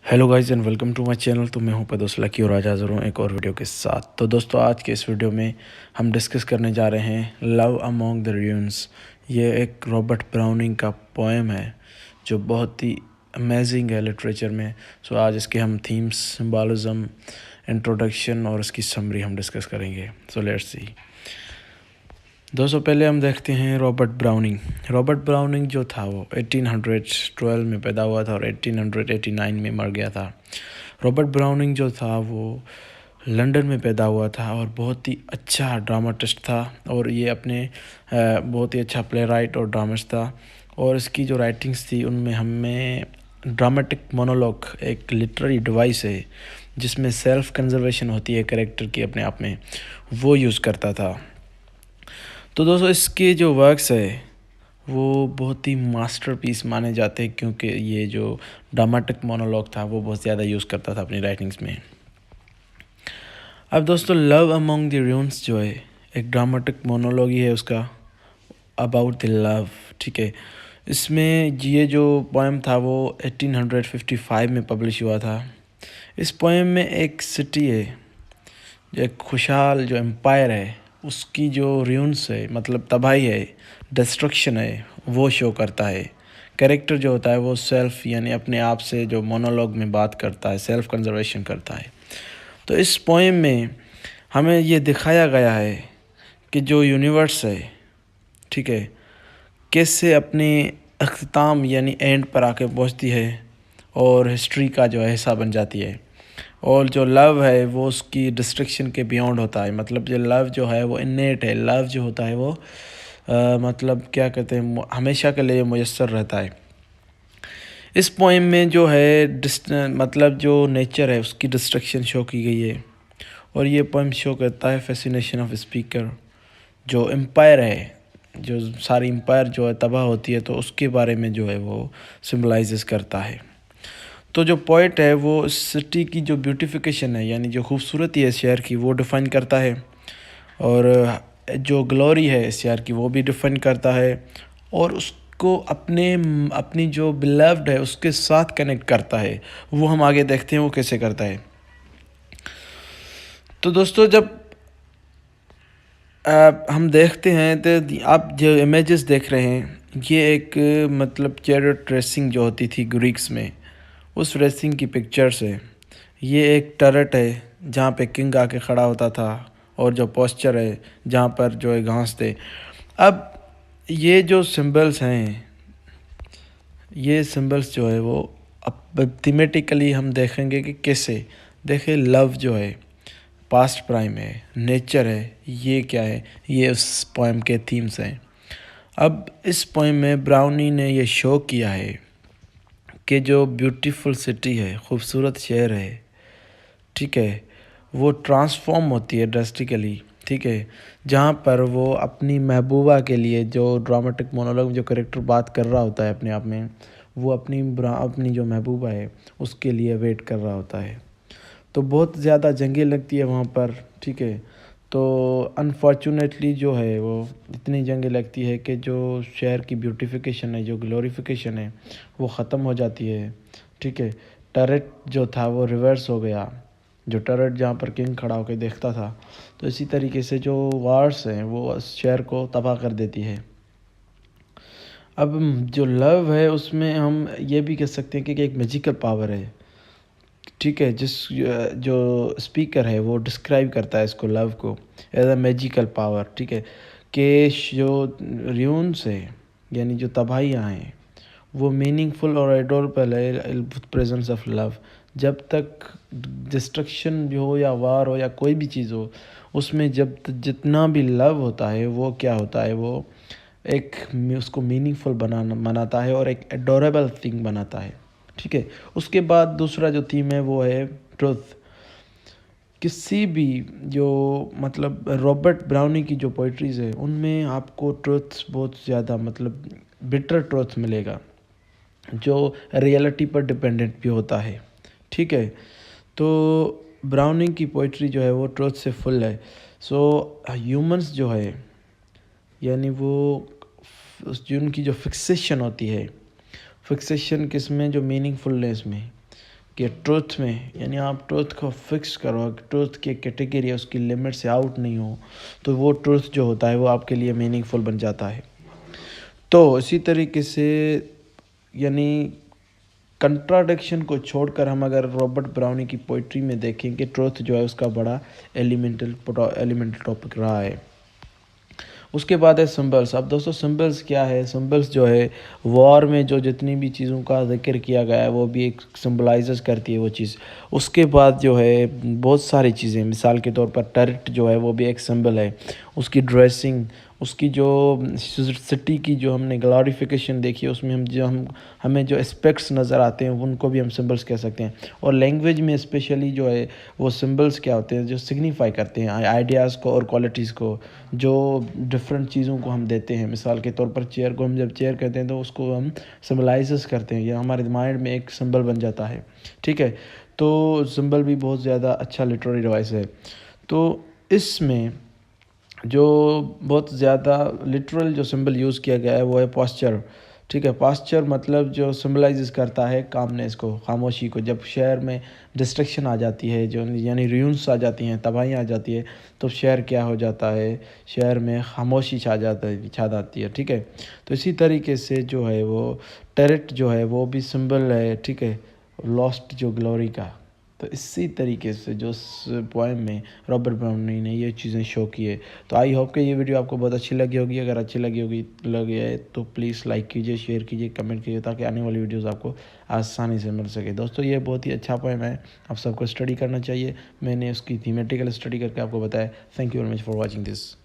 Hello guys and welcome to my channel. तो मैं हूं पदोस लकी और आज हाज़िर हूं एक और वीडियो के साथ। तो दोस्तों आज के इस वीडियो में हम डिस्कस करने जा रहे हैं लव अमॉन्ग द र्यून्स। ये एक रॉबर्ट ब्राउनिंग का पोएम है जो बहुत ही अमेजिंग है लिटरेचर में। सो आज इसके हम थीम्स, सिम्बॉलिज्म, इंट्रोडक्शन और इसकी समरी हम डिस्कस करेंगे। So let's see. दोस्तों पहले हम देखते हैं रॉबर्ट ब्राउनिंग। रॉबर्ट ब्राउनिंग जो था वो 1812 में पैदा हुआ था और 1889 में मर गया था। रॉबर्ट ब्राउनिंग जो था वो लंदन में पैदा हुआ था और बहुत ही अच्छा ड्रामाटिस्ट था और ये अपने बहुत ही अच्छा प्ले राइट और ड्रामिस्ट था। और इसकी जो राइटिंग्स थी उनमें हमें ड्रामेटिक मोनोलॉग एक लिटरेरी डिवाइस है जिसमें सेल्फ कंजर्वेशन होती है कैरेक्टर की अपने आप में, वो यूज़ करता था। तो दोस्तों इसके जो वर्क्स है वो बहुत ही मास्टरपीस माने जाते हैं क्योंकि ये जो ड्रामेटिक मोनोलॉग था वो बहुत ज़्यादा यूज़ करता था अपनी राइटिंग्स में। अब दोस्तों लव अमॉन्ग द र्यून्स जो है एक ड्रामेटिक मोनोलॉग ही है उसका अबाउट द लव। ठीक है, इसमें ये जो पोएम था वो 1855 में पब्लिश हुआ था। इस पोएम में एक सिटी है जो एक खुशहाल जो एम्पायर है उसकी जो र्यून्स है मतलब तबाही है, डिस्ट्रक्शन है, वो शो करता है। कैरेक्टर जो होता है वो सेल्फ यानी अपने आप से जो मोनोलॉग में बात करता है, सेल्फ कंजर्वेशन करता है। तो इस पोएम में हमें ये दिखाया गया है कि जो यूनिवर्स है, ठीक है, कैसे अपने अख्ताम यानी एंड पर आके पहुंचती है और हिस्ट्री का जो है हिस्सा बन जाती है। और जो लव है वो उसकी डिस्ट्रिक्शन के बियॉन्ड होता है। मतलब जो लव जो है वो इन्नेट है। लव जो होता है वो मतलब क्या कहते हैं हमेशा के लिए मुयस्सर रहता है। इस पोएम में जो है मतलब जो नेचर है उसकी डिस्ट्रक्शन शो की गई है और ये पोएम शो करता है फैसिनेशन ऑफ स्पीकर। जो एम्पायर है, जो सारी एम्पायर जो है तबाह होती है तो उसके बारे में जो है वो सिम्बलाइजेस करता है। तो जो पोइट है वो इस सिटी की जो ब्यूटिफिकेशन है यानी जो खूबसूरती है इस शहर की वो डिफ़ाइन करता है और जो ग्लोरी है इस शहर की वो भी डिफ़ाइन करता है और उसको अपनी जो बिलव्ड है उसके साथ कनेक्ट करता है। वो हम आगे देखते हैं वो कैसे करता है। तो दोस्तों जब हम देखते हैं तो आप जो इमेजेस देख रहे हैं ये एक मतलब चैरियट रेसिंग जो होती थी ग्रीक्स में, उस रेसिंग की पिक्चर्स है। ये एक टर्रेट है जहाँ पे किंग आके खड़ा होता था और जो पोस्चर है जहाँ पर जो है घास थे। अब ये जो सिंबल्स हैं, ये सिंबल्स जो है वो अब थीमेटिकली हम देखेंगे कि कैसे देखें। लव जो है पास्ट प्राइम है, नेचर है, ये क्या है, ये उस पोएम के थीम्स हैं। अब इस पोएम में ब्राउनी ने ये शो किया है कि जो ब्यूटीफुल सिटी है, खूबसूरत शहर है, ठीक है, वो ट्रांसफॉर्म होती है ड्रास्टिकली। ठीक है, जहाँ पर वो अपनी महबूबा के लिए जो ड्रामेटिक मोनोलॉग जो करेक्टर बात कर रहा होता है अपने आप में, वो अपनी जो महबूबा है उसके लिए वेट कर रहा होता है। तो बहुत ज़्यादा जंगें लगती है वहाँ पर। ठीक है, तो अनफॉर्चुनेटली जो है वो इतनी जंगें लगती है कि जो शहर की ब्यूटिफिकेशन है, जो ग्लोरिफिकेशन है, वो ख़त्म हो जाती है। ठीक है, टर्रेट जो था वो रिवर्स हो गया, जो टर्रेट जहाँ पर किंग खड़ा होकर देखता था। तो इसी तरीके से जो वार्स हैं वो शहर को तबाह कर देती है। अब जो लव है उसमें हम ये भी कह सकते हैं कि एक मैजिकल पावर है। ठीक है, जो स्पीकर है वो डिस्क्राइब करता है इसको, लव को, एज अ मैजिकल पावर। ठीक है, कि जो र्यून्स है यानी जो तबाहियाँ हैं वो मीनिंगफुल और एडोरेबल है प्रेजेंस ऑफ लव। जब तक डिस्ट्रक्शन जो हो या वार हो या कोई भी चीज़ हो, उसमें जब जितना भी लव होता है वो क्या होता है, वो एक उसको मीनिंगफुल बनाता है और एक एडोरेबल थिंग बनाता है। ठीक है, उसके बाद दूसरा जो थीम है वो है ट्रुथ। किसी भी जो मतलब रॉबर्ट ब्राउनी की जो पोइट्रीज़ है उनमें आपको ट्रुथ बहुत ज़्यादा मतलब बिटर ट्रुथ मिलेगा जो रियलिटी पर डिपेंडेंट भी होता है। ठीक है, तो ब्राउनिंग की पोइट्री जो है वो ट्रुथ से फुल है। सो ह्यूमंस जो है यानी वो उनकी जो फिक्सेशन होती है, फिक्सेशन किस में, जो मीनिंगफुलनेस में, कि ट्रुथ में, यानी आप ट्रुथ को फिक्स करो, ट्रुथ की कैटेगरी उसकी लिमिट से आउट नहीं हो, तो वो ट्रुथ जो होता है वो आपके लिए मीनिंगफुल बन जाता है। तो इसी तरीके से यानी कंट्राडिक्शन को छोड़कर हम अगर रॉबर्ट ब्राउनी की पोइट्री में देखें कि ट्रुथ जो है उसका बड़ा एलिमेंटल टॉपिक रहा है। उसके बाद है सिंबल्स। अब दोस्तों सिंबल्स क्या है? सिंबल्स जो है वॉर में जो जितनी भी चीज़ों का जिक्र किया गया है वो भी एक सिंबलाइजेस करती है वो चीज़। उसके बाद जो है बहुत सारी चीज़ें, मिसाल के तौर पर टर्रेट जो है वो भी एक सिंबल है। उसकी ड्रेसिंग, उसकी जो सिटी की जो हमने ग्लोरिफिकेशन देखी है उसमें हमें जो एस्पेक्ट्स नज़र आते हैं उनको भी हम सिंबल्स कह सकते हैं। और लैंग्वेज में स्पेशली जो है वो सिंबल्स क्या होते हैं जो सिग्निफाई करते हैं आइडियाज़ को और क्वालिटीज़ को, जो डिफरेंट चीज़ों को हम देते हैं। मिसाल के तौर पर चेयर को हम जब चेयर कहते हैं तो उसको हम सिम्बलाइजेस करते हैं, या हमारे माइंड में एक सिंबल बन जाता है। ठीक है, तो सिंबल भी बहुत ज़्यादा अच्छा लिटरेरी डिवाइस है। तो इसमें जो बहुत ज़्यादा लिटरल जो सिंबल यूज़ किया गया है वो है पॉस्चर। ठीक है, पॉस्चर मतलब जो सिम्बलाइज करता है कामनेस को, खामोशी को। जब शहर में डिस्ट्रक्शन आ जाती है, जो यानी र्यून्स आ जाती हैं, तबाही आ जाती है, तो शहर क्या हो जाता है, शहर में खामोशी छा जाती है। ठीक है, तो इसी तरीके से जो है वो टेरेट जो है वो भी सिंबल है। ठीक है, लॉस्ट जो ग्लोरी का। तो इसी तरीके से जो पोएम में रॉबर्ट ब्राउनी ने ये चीज़ें शो की है। तो आई होप कि ये वीडियो आपको बहुत अच्छी लगी होगी। अगर अच्छी लगी है तो प्लीज़ लाइक कीजिए, शेयर कीजिए, कमेंट कीजिए, ताकि आने वाली वीडियोस आपको आसानी से मिल सके। दोस्तों ये बहुत ही अच्छा पोएम है, आप सबको स्टडी करना चाहिए। मैंने उसकी थीमेटिकल स्टडी करके आपको बताया। Thank you very much for watching this.